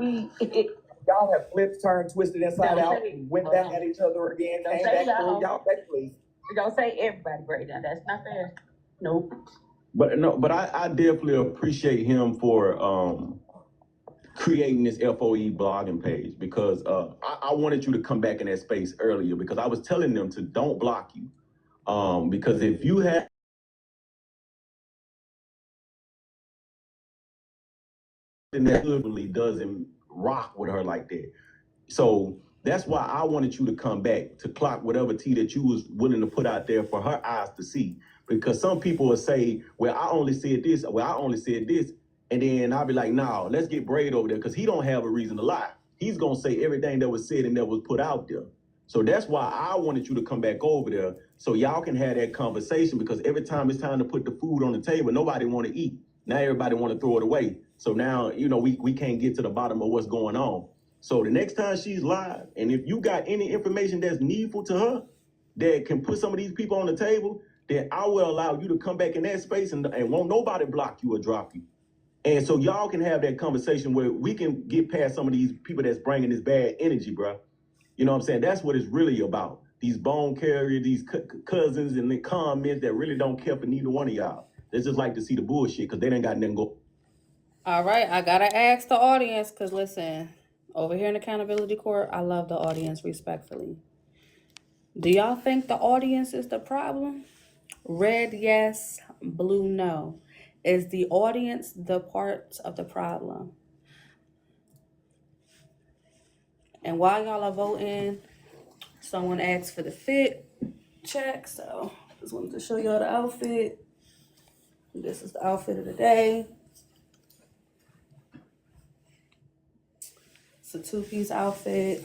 Y'all have flipped, turned, twisted inside Don't out, say- went back at each other again, Don't came say back y'all. through. Y'all back, please. Don't say everybody breakdown. That's not fair. Nope. But I definitely appreciate him for creating this FOE blogging page, because I wanted you to come back in that space earlier, because I was telling them to don't block you. Because if you have that literally doesn't rock with her like that. So that's why I wanted you to come back to clock whatever tea that you was willing to put out there for her eyes to see. Because some people will say, well, I only said this, and then I'll be like, no, let's get Braid over there, because he don't have a reason to lie. He's gonna say everything that was said and that was put out there. So that's why I wanted you to come back over there so y'all can have that conversation, because every time it's time to put the food on the table, nobody want to eat. Now everybody want to throw it away. So now, you know, we can't get to the bottom of what's going on. So the next time she's live, and if you got any information that's needful to her that can put some of these people on the table, then I will allow you to come back in that space and won't nobody block you or drop you. And so y'all can have that conversation where we can get past some of these people that's bringing this bad energy, bro. You know what I'm saying? That's what it's really about. These bone carriers, these cousins and the comments that really don't care for neither one of y'all. They just like to see the bullshit because they ain't got nothing go. All right, I gotta ask the audience, because listen, over here in Accountability Court, I love the audience respectfully. Do y'all think the audience is the problem? Red, yes. Blue, no. Is the audience the part of the problem? And while y'all are voting, someone asked for the fit check, so just wanted to show y'all the outfit. This is the outfit of the day. It's a two-piece outfit.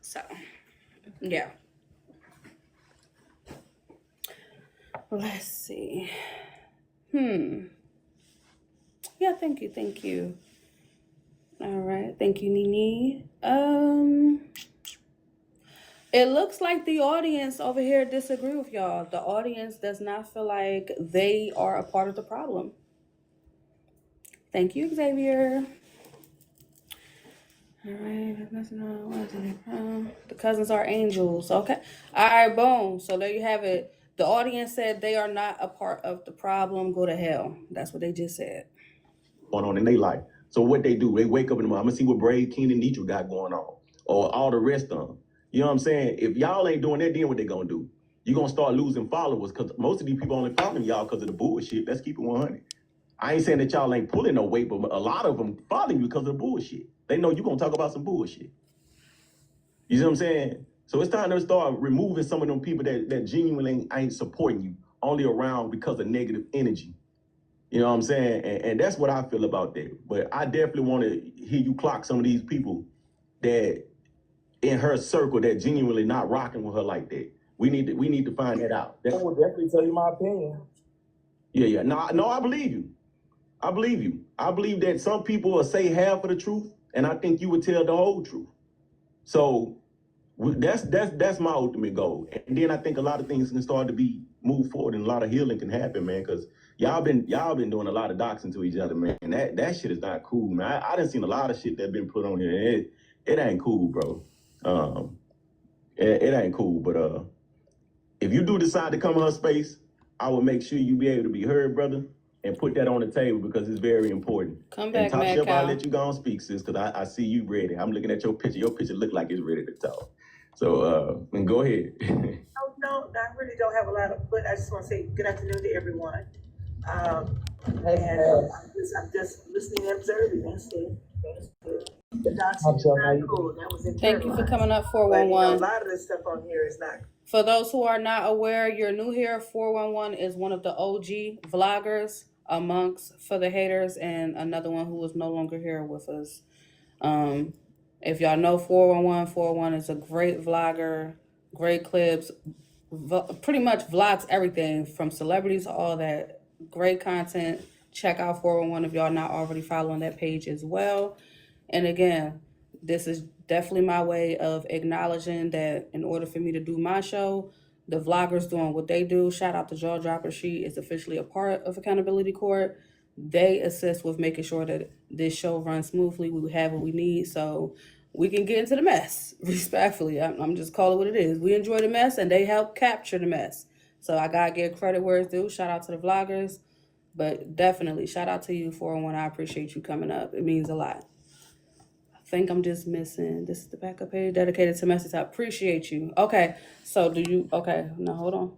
So, yeah. Let's see. Yeah, thank you. All right, thank you, Nene. It looks like the audience over here disagree with y'all. The audience does not feel like they are a part of the problem. Thank you, Xavier. All right, the cousins are angels. Okay. All right, boom. So there you have it. The audience said they are not a part of the problem. Go to hell. That's what they just said. Going on in their life. So what they do, they wake up in the morning, I'm gonna see what Braid, King, and Nitra got going on, or all the rest of them. You know what I'm saying? If y'all ain't doing that, then what they gonna do? You're gonna start losing followers, because most of these people only following y'all because of the bullshit. Let's keep it 100. I ain't saying that y'all ain't pulling no weight, but a lot of them following you because of the bullshit. They know you gonna talk about some bullshit. You see what I'm saying? So it's time to start removing some of them people that genuinely ain't supporting you, only around because of negative energy. You know what I'm saying? And that's what I feel about that. But I definitely want to hear you clock some of these people that in her circle that genuinely not rocking with her like that. We need to find that out. I will definitely tell you my opinion. Yeah. No, I believe you. I believe that some people will say half of the truth, and I think you would tell the whole truth. So that's my ultimate goal. And then I think a lot of things can start to move forward, and a lot of healing can happen, man, because y'all been doing a lot of doxing to each other, man. And that shit is not cool, man. I done seen a lot of shit that been put on here. It ain't cool, bro. It ain't cool. But if you do decide to come in her space, I will make sure you be able to be heard, brother. and put that on the table because it's very important. Come And back, Top Mad Chef, I'll Cow. let you go and speak, sis, because I see you ready. I'm looking at your picture. Your picture look like it's ready to talk. So, and go ahead. No, I really don't have a lot of, but I just want to say good afternoon to everyone. And I'm just listening and observing. That's it. The doctor is not cool. That was Thank you for internalized. coming up, But you know, a 411. lot of this stuff on here is not. For those who are not aware, you're new here. 411 is one of the OG vloggers amongst For the Haters, and another one who is no longer here with us. If y'all know 411 is a great vlogger, great clips, pretty much vlogs everything from celebrities to all that. Great content. Check out 411 if y'all not already following that page as well. And again, this is definitely my way of acknowledging that in order for me to do my show, the vloggers doing what they do. Shout out to Jaw Dropper. She is officially a part of Accountability Court. They assist with making sure that this show runs smoothly. We have what we need so we can get into the mess. Respectfully, I'm just calling it what it is. We enjoy the mess and they help capture the mess. So I gotta give credit where it's due. Shout out to the vloggers. But definitely, shout out to you, 401. I appreciate you coming up. It means a lot. I think I'm just missing. This is the backup page dedicated to messages. I appreciate you. Okay, so do you, okay, no, hold on.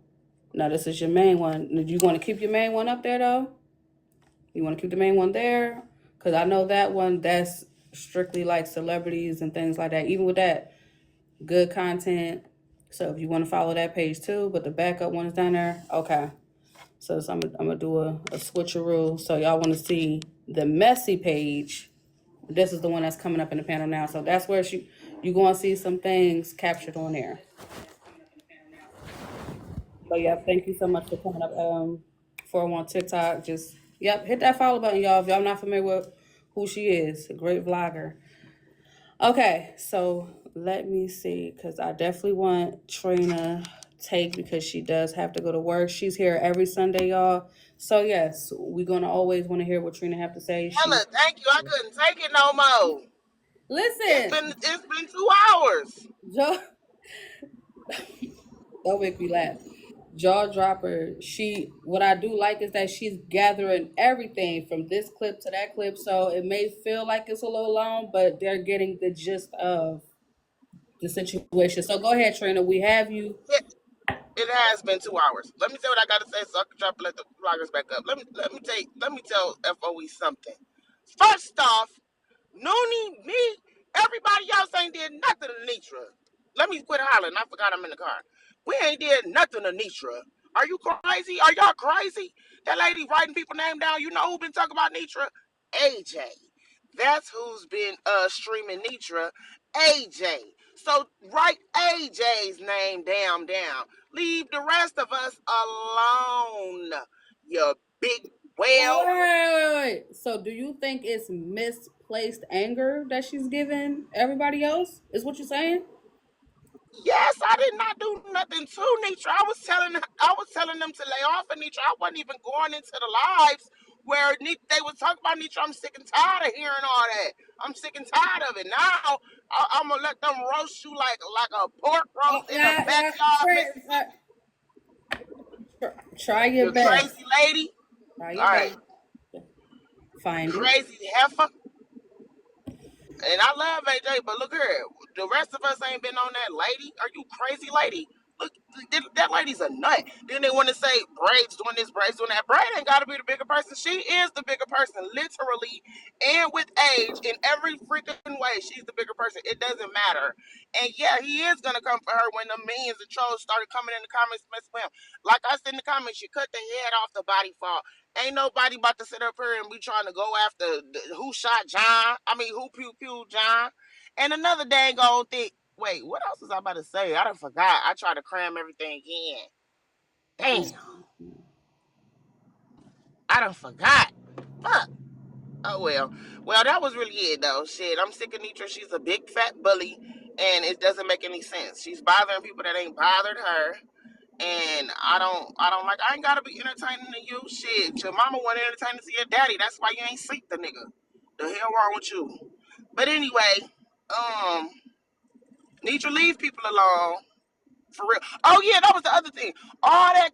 No, this is your main one. Do you want to keep your main one up there, though? You want to keep the main one there? Because I know that one, that's strictly like celebrities and things like that. Even with that, good content. So if you want to follow that page too, but the backup one is down there. Okay. So I'm gonna do a switcheroo. So y'all want to see the messy page. This is the one that's coming up in the panel now. So that's where you going to see some things captured on there. But yeah, thank you so much for coming up. For on TikTok, just hit that follow button, y'all. If y'all not familiar with who she is, a great vlogger. Okay, so let me see, because I definitely want Trina take because she does have to go to work. She's here every Sunday, y'all. So yes, we're gonna always want to hear what Trina have to say. Ella, thank you. I couldn't take it no more. Listen, It's been 2 hours. Don't make me laugh. Jaw Dropper, what I do like is that she's gathering everything from this clip to that clip. So it may feel like it's a little long, but they're getting the gist of the situation. So go ahead, Trina. We have you. It has been 2 hours. Let me say what I gotta say so I can try to let the vloggers back up. Let me tell FOE something. First off, Noonie, me, everybody else ain't did nothing to Nitra. Let me quit hollering. I forgot I'm in the car. We ain't did nothing to Nitra. Are you crazy? Are y'all crazy? That lady writing people name down. You know who been talking about Nitra? AJ. That's who's been streaming Nitra. AJ. So write AJ's name down. Leave the rest of us alone. You big whale. Wait. So do you think it's misplaced anger that she's giving everybody else? Is what you're saying? Yes, I did not do nothing to Nitra. I was telling them to lay off of Nitra. I wasn't even going into the lives where they was talking about Nitra. I'm sick and tired of hearing all that. I'm sick and tired of it. Now I'm gonna let them roast you like a pork roast in the backyard. Try your best. Crazy lady. Try your best. Find crazy heifer. And I love AJ, but look here, the rest of us ain't been on that lady. Are you crazy, lady? Look, that lady's a nut. Then they want to say Braid's doing this, Braid's doing that. Braid ain't got to be the bigger person. She is the bigger person, literally, and with age, in every freaking way, she's the bigger person. It doesn't matter. And yeah, he is gonna come for her when the millions of trolls started coming in the comments messing with him. Like I said in the comments, you cut the head off the body fall. Ain't nobody about to sit up here and be trying to go after who shot John. I mean, who pew John. And another dang old thing. Wait, what else was I about to say? I done forgot. I tried to cram everything in. Damn. I done forgot. Fuck. Oh, well. Well, that was really it, though. Shit, I'm sick of Nitra. She's a big fat bully, and it doesn't make any sense. She's bothering people that ain't bothered her. And I ain't gotta be entertaining to you. Shit, your mama wasn't entertaining to your daddy. That's why you ain't sleep the nigga. The hell wrong with you? But anyway, need to leave people alone. For real. Oh yeah, that was the other thing. All that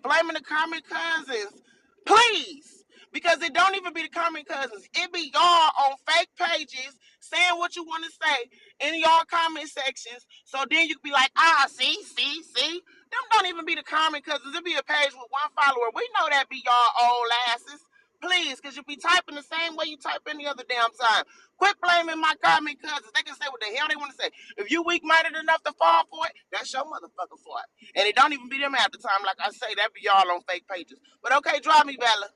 blaming the comment cousins. Please. Because it don't even be the comment cousins. It be y'all on fake pages saying what you want to say in y'all comment sections. So then you can be like, see. Them don't even be the comment cousins. It be a page with one follower. We know that be y'all old asses. Please, because you be typing the same way you type any other damn time. Quit blaming my comment cousins. They can say what the hell they want to say. If you weak-minded enough to fall for it, that's your motherfucking fault. And it don't even be them half the time. Like I say, that be y'all on fake pages. But okay, drop me, Bella.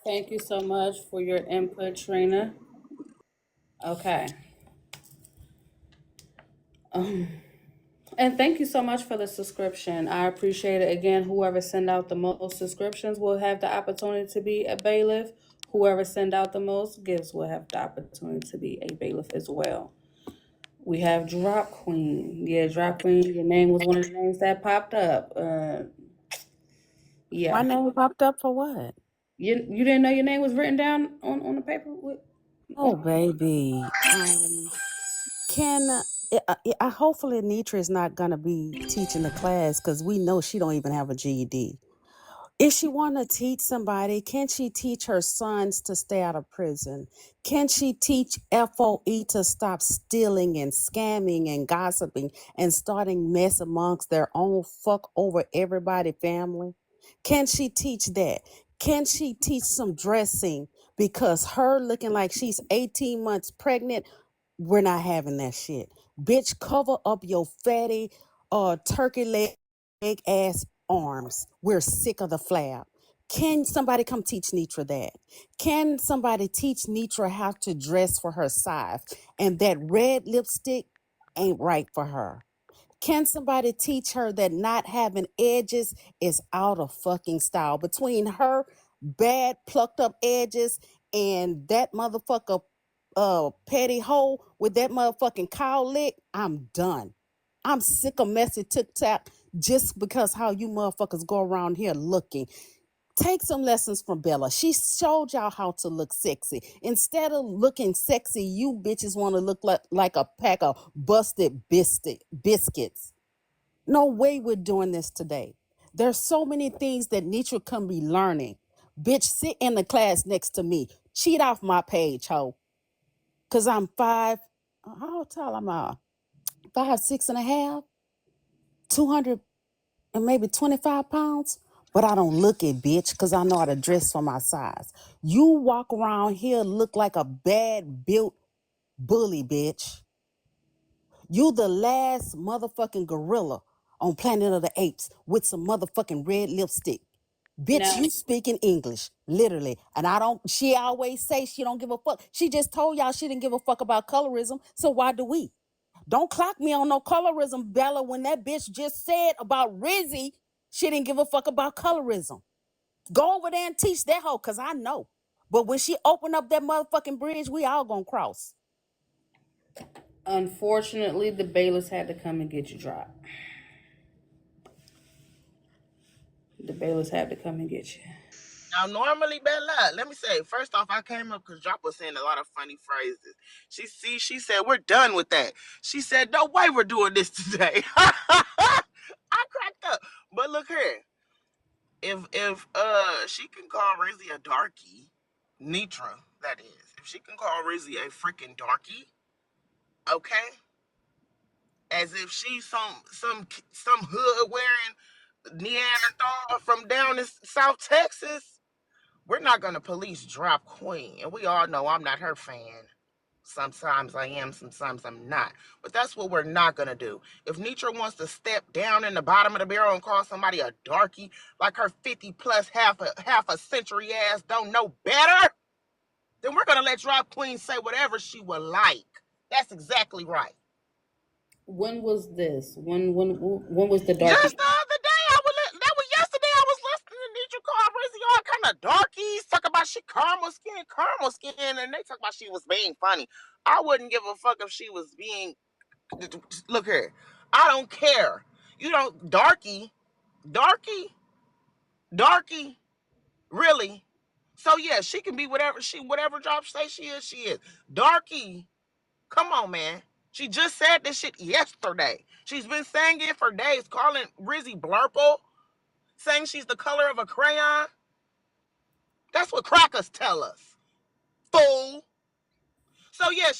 Thank you so much for your input, Trina. Okay. And thank you so much for the subscription. I appreciate it. Again, whoever send out the most subscriptions will have the opportunity to be a bailiff. Whoever send out the most gifts will have the opportunity to be a bailiff as well. We have Drop Queen. Yeah, Drop Queen, your name was one of the names that popped up. Yeah. My name popped up for what? You didn't know your name was written down on the paper? Oh, baby. Hopefully Nitra is not going to be teaching the class because we know she don't even have a GED. If she want to teach somebody, can she teach her sons to stay out of prison? Can she teach FOE to stop stealing and scamming and gossiping and starting mess amongst their own fuck over everybody family? Can she teach that? Can she teach some dressing? Because her looking like she's 18 months pregnant, we're not having that shit. Bitch, cover up your fatty turkey leg ass arms. We're sick of the flab. Can somebody come teach Nitra that? Can somebody teach Nitra how to dress for her size? And that red lipstick ain't right for her. Can somebody teach her that not having edges is out of fucking style? Between her bad plucked up edges and that motherfucker petty hoe with that motherfucking cow lick, I'm done. I'm sick of messy TikTok just because how you motherfuckers go around here looking. Take some lessons from Bella. She showed y'all how to look sexy. Instead of looking sexy, you bitches want to look like a pack of busted biscuits. No way we're doing this today. There's so many things that Nitra can be learning. Bitch, sit in the class next to me. Cheat off my page, ho. Because I'm how tall am I? 5'6.5", 200 and maybe 25 pounds. But I don't look it, bitch, because I know how to dress for my size. You walk around here look like a bad built bully, bitch. You the last motherfucking gorilla on Planet of the Apes with some motherfucking red lipstick. Bitch, Now- you speaking English, literally. And she always say she don't give a fuck. She just told y'all she didn't give a fuck about colorism, so why do we? Don't clock me on no colorism, Bella, when that bitch just said about Rizzy, she didn't give a fuck about colorism. Go over there and teach that hoe, because I know. But when she open up that motherfucking bridge, we all gonna cross. Unfortunately, the bailiffs had to come and get you, Drop. The bailiffs had to come and get you. Now, normally, Bella, let me say, first off, I came up because Drop was saying a lot of funny phrases. She said, we're done with that. She said, no way we're doing this today. I cracked up. But look here. If she can call Rizzy a darkie, Nitra, that is. If she can call Rizzy a freaking darkie, okay? As if she's some hood wearing Neanderthal from down in South Texas. We're not going to police Drop Queen. And we all know I'm not her fan. Sometimes I am, sometimes I'm not. But that's what we're not going to do. If Nitra wants to step down in the bottom of the barrel and call somebody a darkie, like her 50 plus half a century ass don't know better, then we're going to let Drop Queen say whatever she would like. That's exactly right. When was this? When was the dark? Just the other day, that was yesterday. I was listening to Nitra call Rizzy all kind of darkies, talk about she caramel skin, and they talk about she was being funny. I wouldn't give a fuck if she was being. Look here, I don't care. You don't darky, really. So yeah, she can be whatever Drop say she is. She is darky. Come on, man. She just said this shit yesterday. She's been saying it for days, calling Rizzy blurple, saying she's the color of a crayon. That's what crackers tell us, fool. So yeah,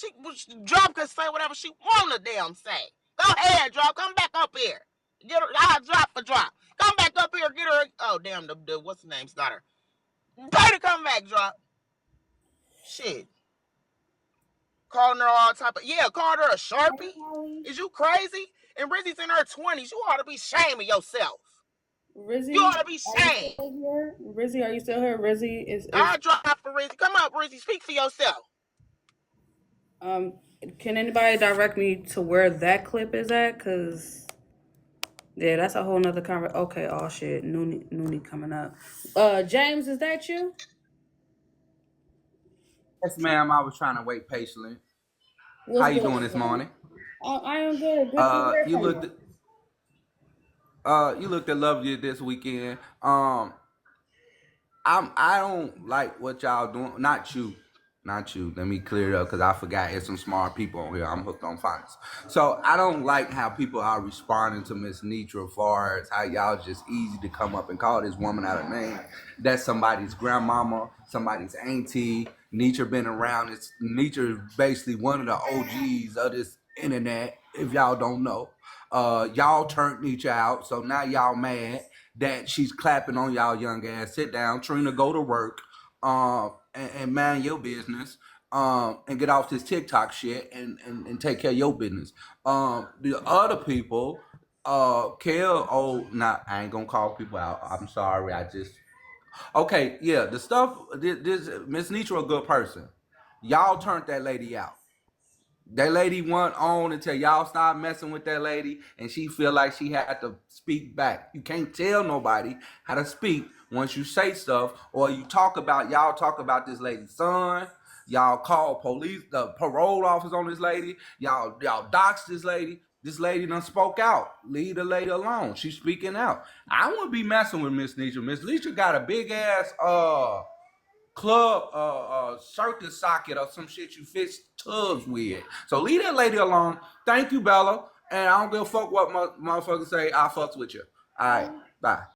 Drop can say whatever she wanna damn say. Go ahead, Drop. Come back up here. Get her. I'll drop for Drop. Come back up here. Get her. Oh damn, the what's the name's got her. Pay to come back, Drop. Shit. Calling her all type of called her a Sharpie. Is you crazy? And Rizzy's in her 20s. You ought to be shaming yourself. Rizzy, you ought to be shamed. Rizzy, are you still here? Rizzy is I'll drop for Rizzy. Come up, Rizzy. Speak for yourself. Can anybody direct me to where that clip is at? Cause yeah, that's a whole nother conversation. Okay, oh shit, Noonie coming up. James, is that you? Yes, ma'am. I was trying to wait patiently. What's How you good, doing this morning? I am good. Good to hear You from looked you looked at lovely this weekend. I don't like what y'all doing. Not you. Let me clear it up because I forgot there's some smart people on here. I'm hooked on finance. So I don't like how people are responding to Miss Nitra as far as how y'all just easy to come up and call this woman out of name. That's somebody's grandmama, somebody's auntie. Nitra been around. Nitra is basically one of the OGs of this internet, if y'all don't know. Y'all turned Nitra out, so now y'all mad that she's clapping on y'all young ass. Sit down, Trina, go to work. And mind your business, and get off this TikTok shit and take care of your business. The other people, I ain't gonna call people out. I'm sorry, the stuff, this Miss Nitra a good person. Y'all turned that lady out. That lady went on until y'all stop messing with that lady, and she feel like she had to speak back. You can't tell nobody how to speak once you say stuff, or y'all talk about this lady's son. Y'all call police, the parole office on this lady. Y'all dox this lady. This lady done spoke out. Leave the lady alone. She's speaking out. I wouldn't be messing with Miss Nitra. Miss Nitra got a big ass club circus socket or some shit you fix tubs with. So leave that lady alone. Thank you, Bella. And I don't give a fuck what motherfuckers say. I fucks with you. All right. Bye.